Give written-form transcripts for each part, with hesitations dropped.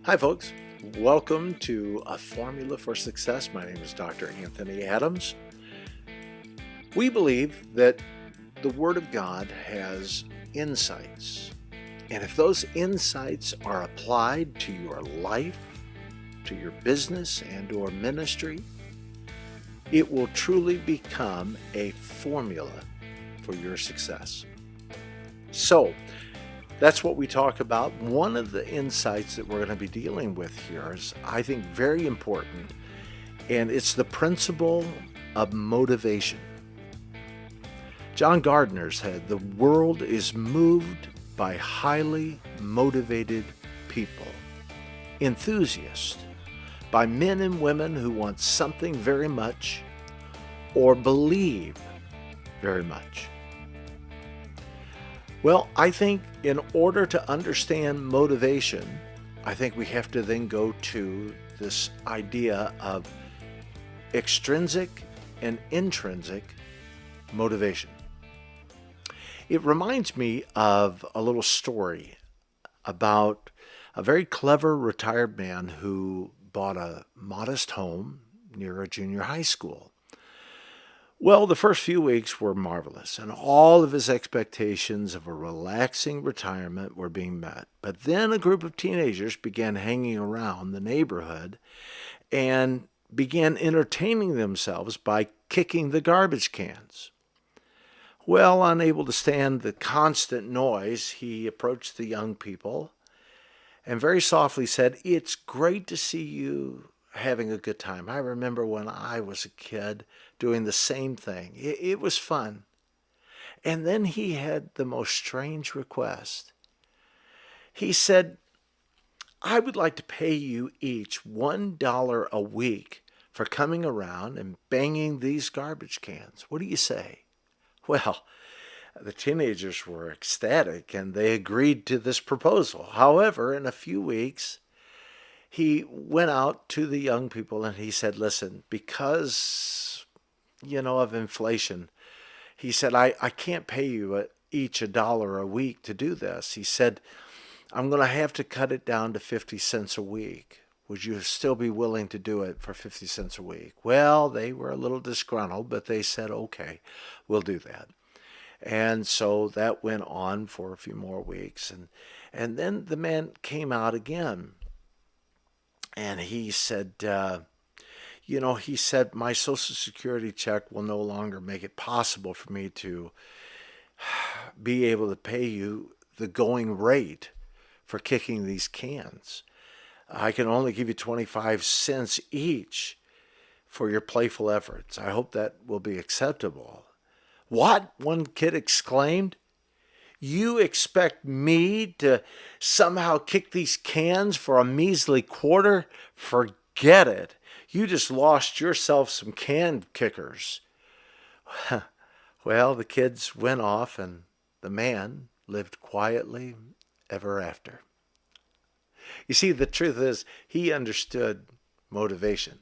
Hi, folks. Welcome to A Formula for Success. My name is Dr. Anthony Adams. We believe that the Word of God has insights, and if those insights are applied to your life, to your business, and/or ministry, it will truly become a formula for your success. So, that's what we talk about. One of the insights that we're going to be dealing with here is, I think, very important, and it's the principle of motivation. John Gardner said, "The world is moved by highly motivated people, enthusiasts, by men and women who want something very much or believe very much." Well, I think in order to understand motivation, I think we have to then go to this idea of extrinsic and intrinsic motivation. It reminds me of a little story about a very clever retired man who bought a modest home near a junior high school. Well, the first few weeks were marvelous, and all of his expectations of a relaxing retirement were being met. But then a group of teenagers began hanging around the neighborhood and began entertaining themselves by kicking the garbage cans. Well, unable to stand the constant noise, he approached the young people and very softly said, "It's great to see you having a good time. I remember when I was a kid doing the same thing. It was fun." And then he had the most strange request. He said, "I would like to pay you each $1 a week for coming around and banging these garbage cans. What do you say?" Well, the teenagers were ecstatic and they agreed to this proposal. However, in a few weeks, he went out to the young people and he said, "Listen, because, of inflation," he said, I can't pay you each $1 a week to do this." He said, "I'm going to have to cut it down to 50 cents a week. Would you still be willing to do it for 50 cents a week?" Well, they were a little disgruntled, but they said, "Okay, we'll do that." And so that went on for a few more weeks. And then the man came out again. And he said, "My Social Security check will no longer make it possible for me to be able to pay you the going rate for kicking these cans. I can only give you 25 cents each for your playful efforts. I hope that will be acceptable." "What?" one kid exclaimed. "You expect me to somehow kick these cans for a measly quarter? Forget it. You just lost yourself some can kickers." Well, the kids went off and the man lived quietly ever after. You see, the truth is, he understood motivation.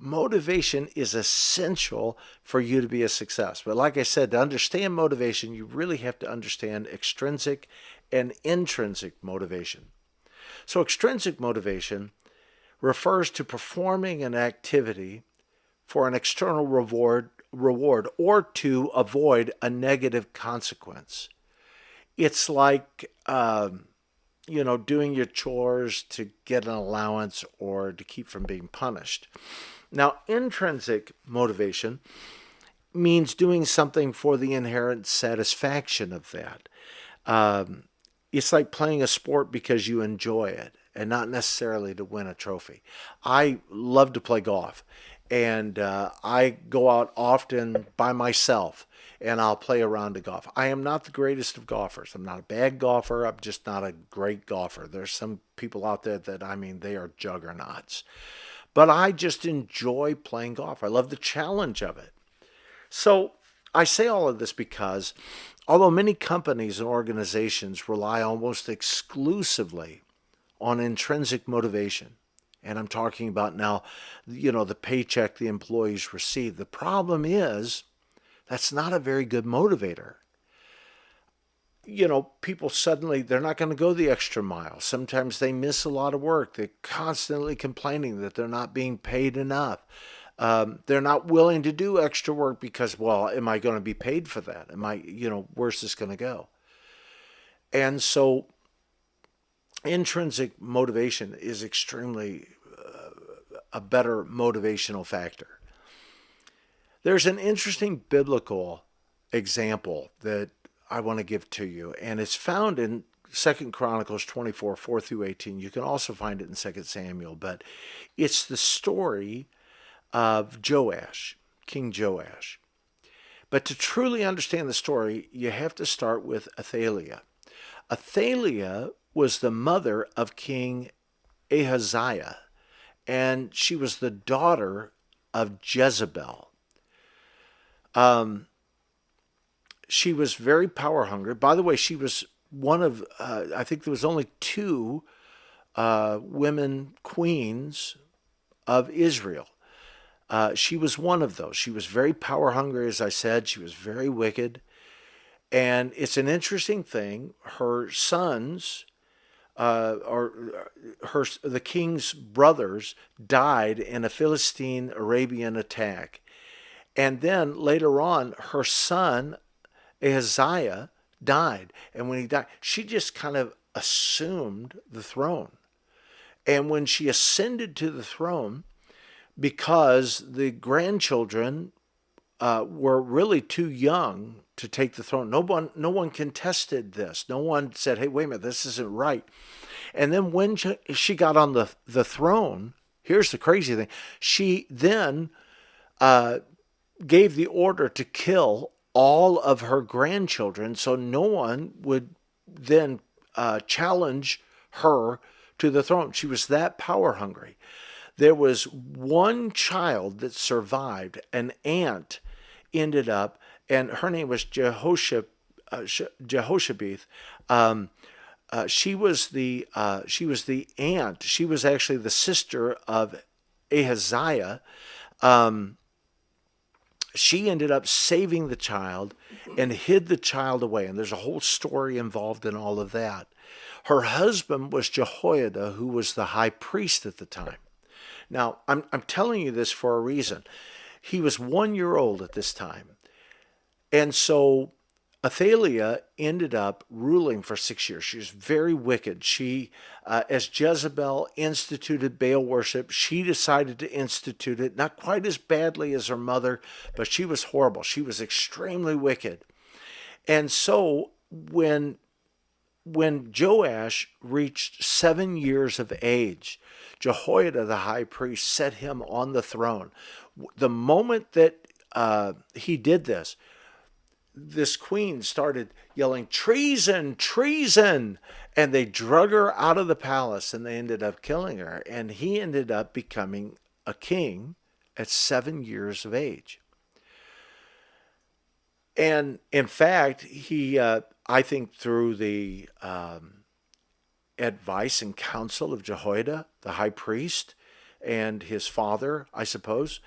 Motivation is essential for you to be a success. But like I said, to understand motivation, you really have to understand extrinsic and intrinsic motivation. So extrinsic motivation refers to performing an activity for an external reward or to avoid a negative consequence. It's like doing your chores to get an allowance or to keep from being punished. Now, intrinsic motivation means doing something for the inherent satisfaction of that. It's like playing a sport because you enjoy it and not necessarily to win a trophy. I love to play golf, and I go out often by myself and I'll play a round of golf. I am not the greatest of golfers. I'm not a bad golfer. I'm just not a great golfer. There's some people out there that, they are juggernauts. But I just enjoy playing golf. I love the challenge of it. So I say all of this because although many companies and organizations rely almost exclusively on intrinsic motivation, and I'm talking about now, the paycheck the employees receive, the problem is that's not a very good motivator. people suddenly, they're not going to go the extra mile. Sometimes they miss a lot of work. They're constantly complaining that they're not being paid enough. They're not willing to do extra work because, well, am I going to be paid for that? Where's this going to go? And so intrinsic motivation is extremely a better motivational factor. There's an interesting biblical example that I want to give to you, and it's found in 2 Chronicles 24, 4 through 18. You can also find it in 2 Samuel, but it's the story of Joash, King Joash. But to truly understand the story, you have to start with Athaliah. Athaliah was the mother of King Ahaziah, and she was the daughter of Jezebel. She was very power hungry. By the way, she was one of, I think there was only two women queens of Israel. She was one of those. She was very power hungry, as I said. She was very wicked. And it's an interesting thing. Her sons, the king's brothers, died in a Philistine Arabian attack. And then later on, her son, Ahaziah, died. And when he died, she just kind of assumed the throne. And when she ascended to the throne, because the grandchildren were really too young to take the throne. No one contested this. No one said, hey, wait a minute, this isn't right. And then when she got on the throne, here's the crazy thing. She then gave the order to kill all of her grandchildren so no one would then challenge her to the throne. She was that power hungry. There was one child that survived. An aunt ended up, and her name was Jehoshabeth. She was the aunt. She was actually the sister of Ahaziah. She ended up saving the child and hid the child away. And there's a whole story involved in all of that. Her husband was Jehoiada, who was the high priest at the time. Now, I'm telling you this for a reason. He was 1 year old at this time. And so Athaliah ended up ruling for 6 years. She was very wicked. She, as Jezebel instituted Baal worship, she decided to institute it, not quite as badly as her mother, but she was horrible. She was extremely wicked. And so when Joash reached 7 years of age, Jehoiada, the high priest, set him on the throne. The moment that he did this, this queen started yelling, treason, treason, and they drug her out of the palace and they ended up killing her. And he ended up becoming a king at 7 years of age. And in fact, he, I think through the advice and counsel of Jehoiada, the high priest, and his father, I suppose,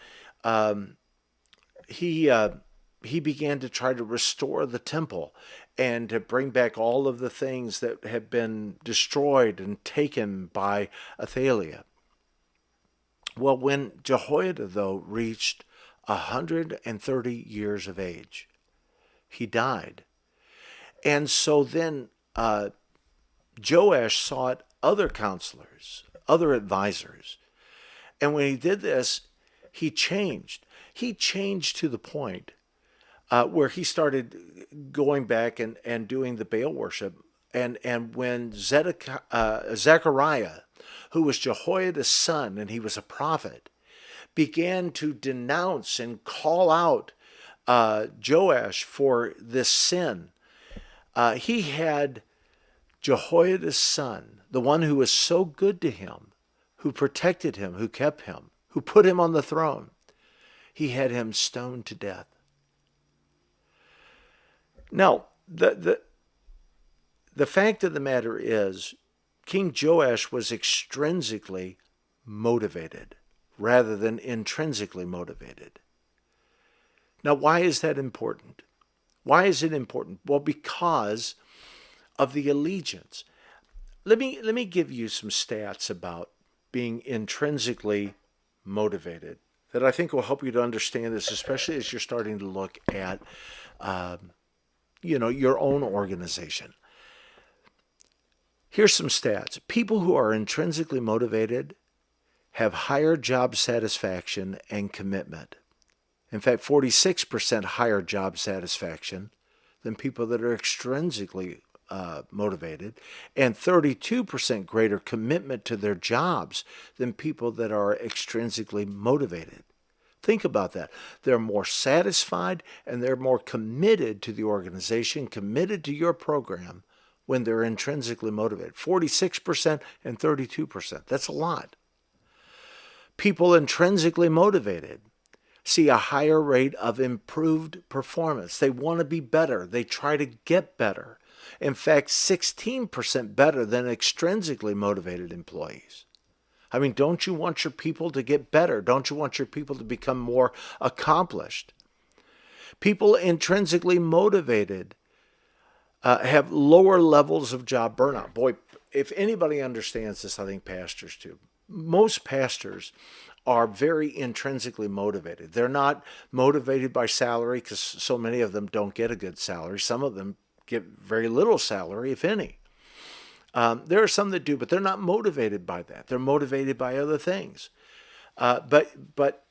he began to try to restore the temple and to bring back all of the things that had been destroyed and taken by Athaliah. Well, when Jehoiada, though, reached 130 years of age, he died. And so then Joash sought other counselors, other advisors. And when he did this, he changed. He changed to the point where he started going back and doing the Baal worship. And when Zechariah, who was Jehoiada's son, and he was a prophet, began to denounce and call out Joash for this sin, he had Jehoiada's son, the one who was so good to him, who protected him, who kept him, who put him on the throne, he had him stoned to death. Now, the fact of the matter is, King Joash was extrinsically motivated rather than intrinsically motivated. Now, why is that important? Why is it important? Well, because of the allegiance. Let me give you some stats about being intrinsically motivated that I think will help you to understand this, especially as you're starting to look at, your own organization. Here's some stats. People who are intrinsically motivated have higher job satisfaction and commitment. In fact, 46% higher job satisfaction than people that are extrinsically motivated, and 32% greater commitment to their jobs than people that are extrinsically motivated. Think about that. They're more satisfied and they're more committed to the organization, committed to your program when they're intrinsically motivated. 46% and 32%. That's a lot. People intrinsically motivated see a higher rate of improved performance. They want to be better. They try to get better. In fact, 16% better than extrinsically motivated employees. I mean, don't you want your people to get better? Don't you want your people to become more accomplished? People intrinsically motivated have lower levels of job burnout. Boy, if anybody understands this, I think pastors do. Most pastors are very intrinsically motivated. They're not motivated by salary because so many of them don't get a good salary. Some of them get very little salary, if any. There are some that do, but they're not motivated by that. They're motivated by other things. But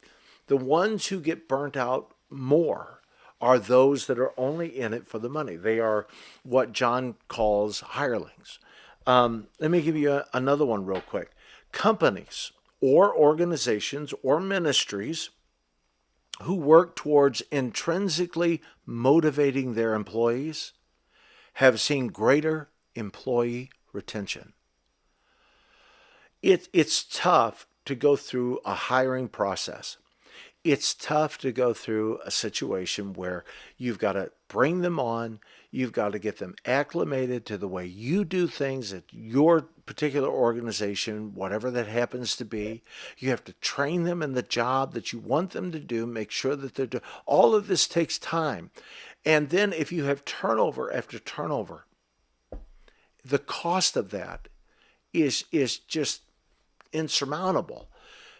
the ones who get burnt out more are those that are only in it for the money. They are what John calls hirelings. Let me give you another one real quick. Companies or organizations or ministries who work towards intrinsically motivating their employees have seen greater employee retention. It's tough to go through a hiring process. It's tough to go through a situation where you've got to bring them on, you've got to get them acclimated to the way you do things at your particular organization, whatever that happens to be. You have to train them in the job that you want them to do, make sure that they're doing. All of this takes time. And then if you have turnover after turnover, the cost of that is just insurmountable.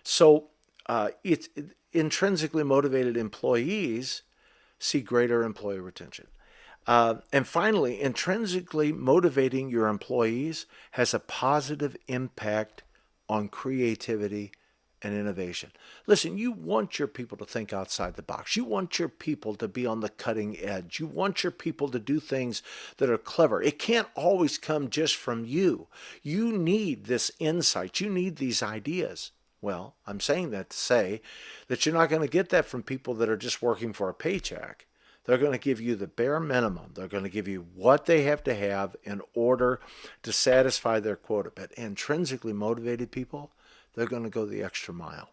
So it's intrinsically motivated employees see greater employee retention. And finally, intrinsically motivating your employees has a positive impact on creativity and innovation. Listen, you want your people to think outside the box. You want your people to be on the cutting edge. You want your people to do things that are clever. It can't always come just from you. You need this insight. You need these ideas. Well, I'm saying that to say that you're not going to get that from people that are just working for a paycheck. They're going to give you the bare minimum. They're going to give you what they have to have in order to satisfy their quota. But intrinsically motivated people, they're going to go the extra mile.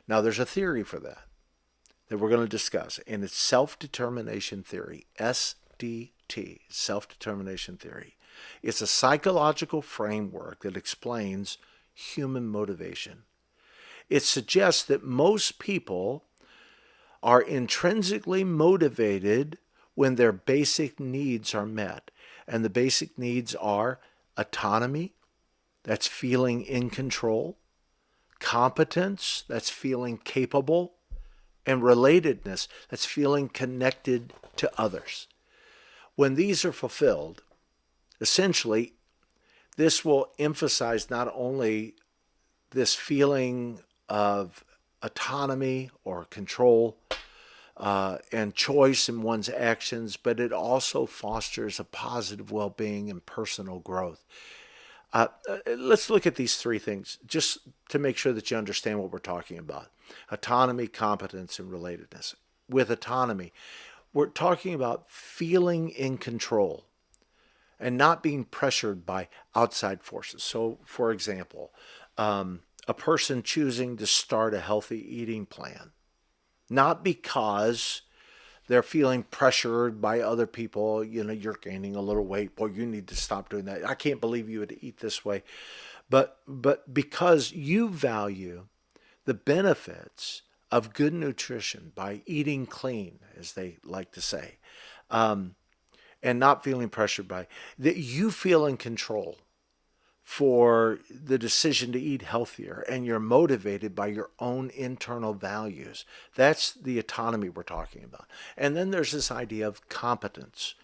Now, there's a theory for that we're going to discuss, and it's self-determination theory, SDT, self-determination theory. It's a psychological framework that explains human motivation. It suggests that most people are intrinsically motivated when their basic needs are met. And the basic needs are autonomy, that's feeling in control, competence, that's feeling capable, and relatedness, that's feeling connected to others. When these are fulfilled, essentially, this will emphasize not only this feeling of autonomy or control and choice in one's actions, but it also fosters a positive well-being and personal growth. Let's look at these three things just to make sure that you understand what we're talking about. Autonomy, competence, and relatedness. With autonomy, we're talking about feeling in control and not being pressured by outside forces. So, for example, a person choosing to start a healthy eating plan, not because they're feeling pressured by other people, you're gaining a little weight, boy, you need to stop doing that. I can't believe you would eat this way. But because you value the benefits of good nutrition by eating clean, as they like to say. and not feeling pressured by, that you feel in control for the decision to eat healthier, and you're motivated by your own internal values. That's the autonomy we're talking about. And then there's this idea of competence.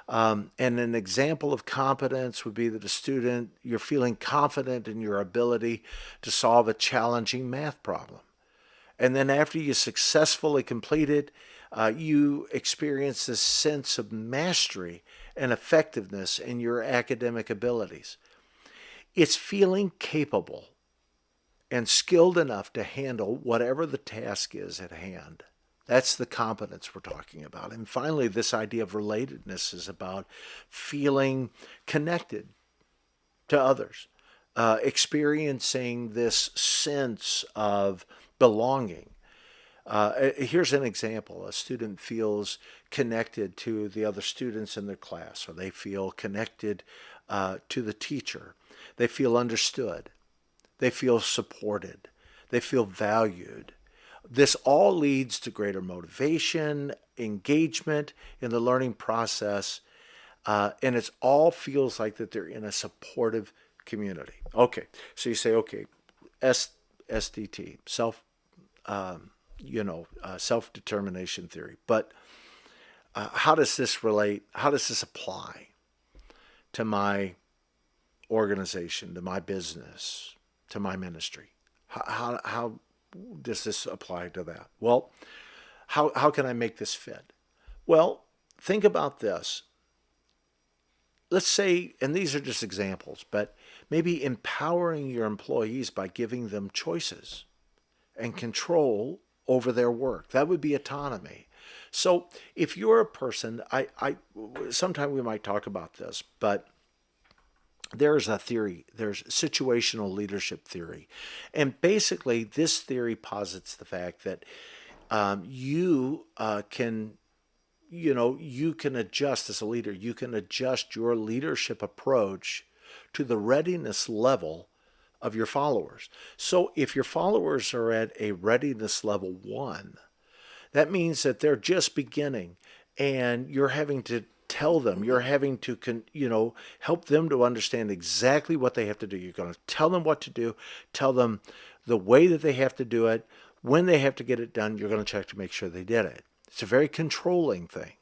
And an example of competence would be that a student, you're feeling confident in your ability to solve a challenging math problem. And then after you successfully complete it, you experience this sense of mastery and effectiveness in your academic abilities. It's feeling capable and skilled enough to handle whatever the task is at hand. That's the competence we're talking about. And finally, this idea of relatedness is about feeling connected to others, experiencing this sense of belonging. Here's an example. A student feels connected to the other students in their class, or they feel connected to the teacher. They feel understood. They feel supported. They feel valued. This all leads to greater motivation, engagement in the learning process, and it all feels like that they're in a supportive community. Okay, so you say, okay, SDT, self-determination theory. But how does this relate? How does this apply to my organization, to my business, to my ministry? How does this apply to that? Well, how can I make this fit? Well, think about this. Let's say, and these are just examples, but maybe empowering your employees by giving them choices and control over their work. That would be autonomy. So if you're a person, sometime we might talk about this, but there's a theory, there's situational leadership theory. And basically this theory posits the fact that you can adjust as a leader, you can adjust your leadership approach to the readiness level of your followers. So if your followers are at a readiness level 1, that means that they're just beginning, and you're having to tell them, you're having to help them to understand exactly what they have to do. You're going to tell them what to do, tell them the way that they have to do it, when they have to get it done. You're going to check to make sure they did it. It's a very controlling thing.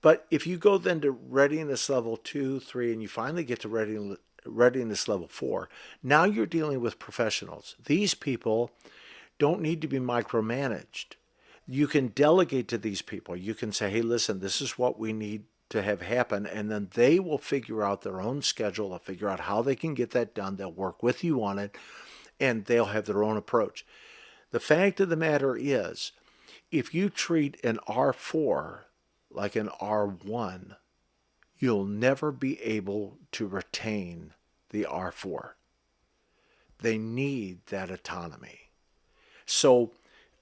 But if you go then to readiness level 2, 3, and you finally get to readiness level 4, now you're dealing with professionals. These people don't need to be micromanaged. You can delegate to these people. You can say, hey, listen, this is what we need to have happen, and then they will figure out their own schedule. They'll figure out how they can get that done. They'll work with you on it, and they'll have their own approach. The fact of the matter is, if you treat an R4 like an R1, you'll never be able to retain the R4. They need that autonomy. So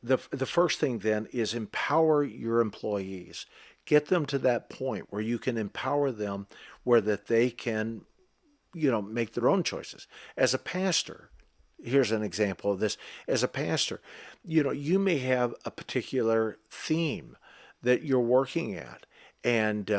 the first thing then is empower your employees. Get them to that point where you can empower them, where that they can, make their own choices. As a pastor, here's an example of this. As a pastor, you may have a particular theme that you're working at, and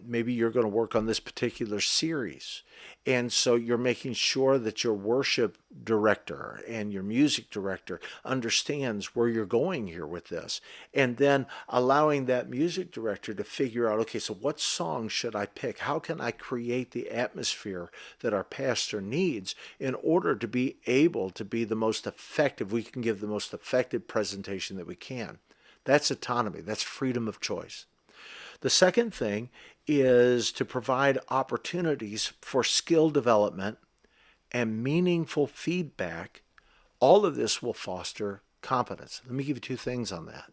maybe you're going to work on this particular series. And so you're making sure that your worship director and your music director understands where you're going here with this. And then allowing that music director to figure out, okay, so what song should I pick? How can I create the atmosphere that our pastor needs in order to be able to be the most effective? We can give the most effective presentation that we can. That's autonomy. That's freedom of choice. The second thing is to provide opportunities for skill development and meaningful feedback. All of this will foster competence. Let me give you 2 things on that.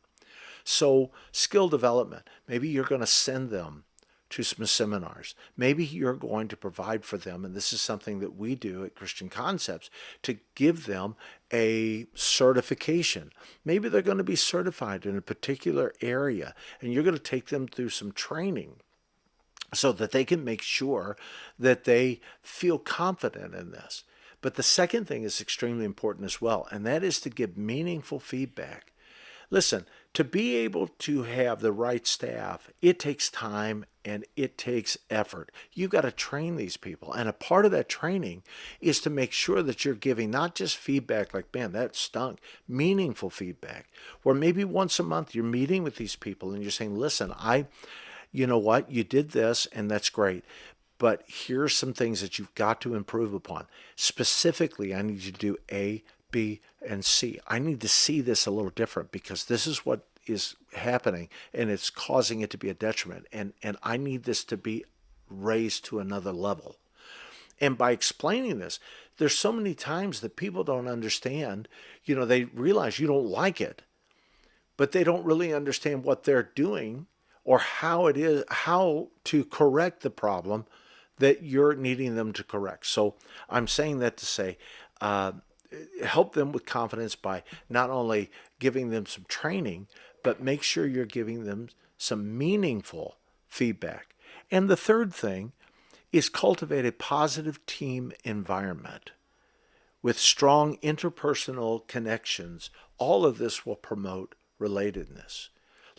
So skill development, maybe you're going to send them to some seminars. Maybe you're going to provide for them, and this is something that we do at Christian Concepts, to give them a certification. Maybe they're going to be certified in a particular area, and you're going to take them through some training so that they can make sure that they feel confident in this. But the second thing is extremely important as well, and that is to give meaningful feedback. Listen, to be able to have the right staff, it takes time and it takes effort. You've got to train these people. And a part of that training is to make sure that you're giving not just feedback like, man, that stunk, meaningful feedback, where maybe once a month you're meeting with these people and you're saying, listen, you know what, you did this and that's great. But here's some things that you've got to improve upon. Specifically, I need you to do A, B, and C. I need to see this a little different because this is what is happening and it's causing it to be a detriment. And I need this to be raised to another level. And by explaining this, there's so many times that people don't understand, they realize you don't like it, but they don't really understand what they're doing or how to correct the problem that you're needing them to correct. So I'm saying that to say, help them with confidence by not only giving them some training, but make sure you're giving them some meaningful feedback. And the third thing is cultivate a positive team environment with strong interpersonal connections. All of this will promote relatedness.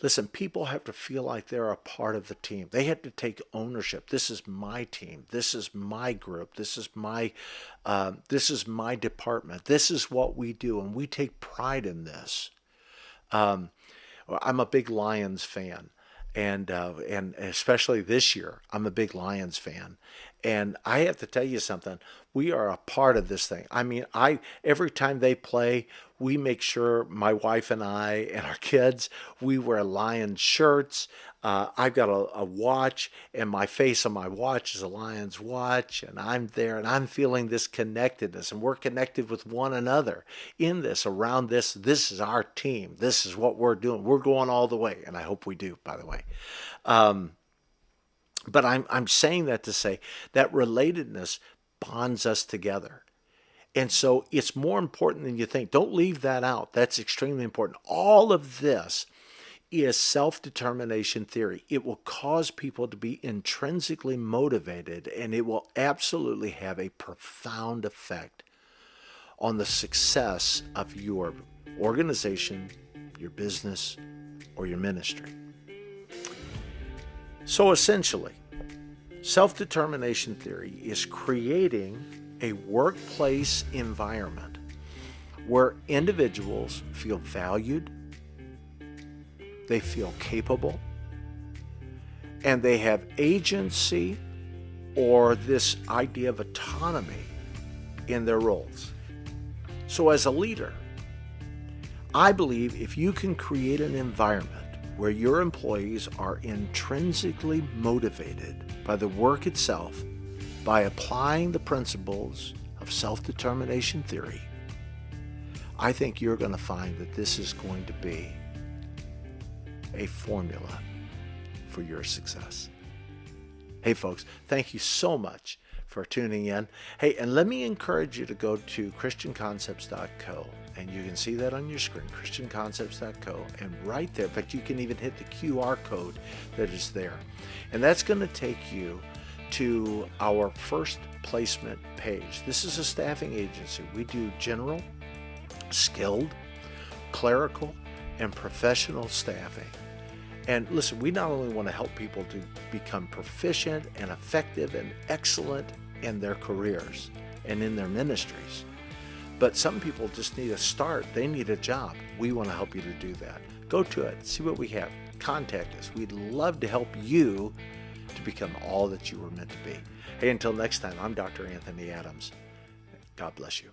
Listen, people have to feel like they're a part of the team. They have to take ownership. This is my team. This is my group. This is my department. This is what we do, and we take pride in this. I'm a big Lions fan, and especially this year, I'm a big Lions fan. And I have to tell you something. We are a part of this thing. I mean, every time they play, we make sure, my wife and I and our kids, we wear Lions shirts. I've got a watch, and my face on my watch is a Lions watch, and I'm there, and I'm feeling this connectedness, and we're connected with one another in this, around this. This is our team. This is what we're doing. We're going all the way, and I hope we do, by the way. But I'm saying that to say that relatedness bonds us together. And so it's more important than you think. Don't leave that out. That's extremely important. All of this is self-determination theory. It will cause people to be intrinsically motivated, and it will absolutely have a profound effect on the success of your organization, your business, or your ministry. So essentially, self-determination theory is creating a workplace environment where individuals feel valued, they feel capable, and they have agency or this idea of autonomy in their roles. So as a leader, I believe if you can create an environment where your employees are intrinsically motivated by the work itself, by applying the principles of self-determination theory, I think you're going to find that this is going to be a formula for your success. Hey folks, thank you so much for tuning in. Hey, and let me encourage you to go to christianconcepts.co, and you can see that on your screen, christianconcepts.co, and right there, in fact, you can even hit the QR code that is there. And that's going to take you to our first placement page. This is a staffing agency. We do general, skilled, clerical, and professional staffing. And listen, we not only want to help people to become proficient and effective and excellent in their careers and in their ministries, but some people just need a start. They need a job. We want to help you to do that. Go to it, see what we have, contact us. We'd love to help you to become all that you were meant to be. Hey, until next time, I'm Dr. Anthony Adams. God bless you.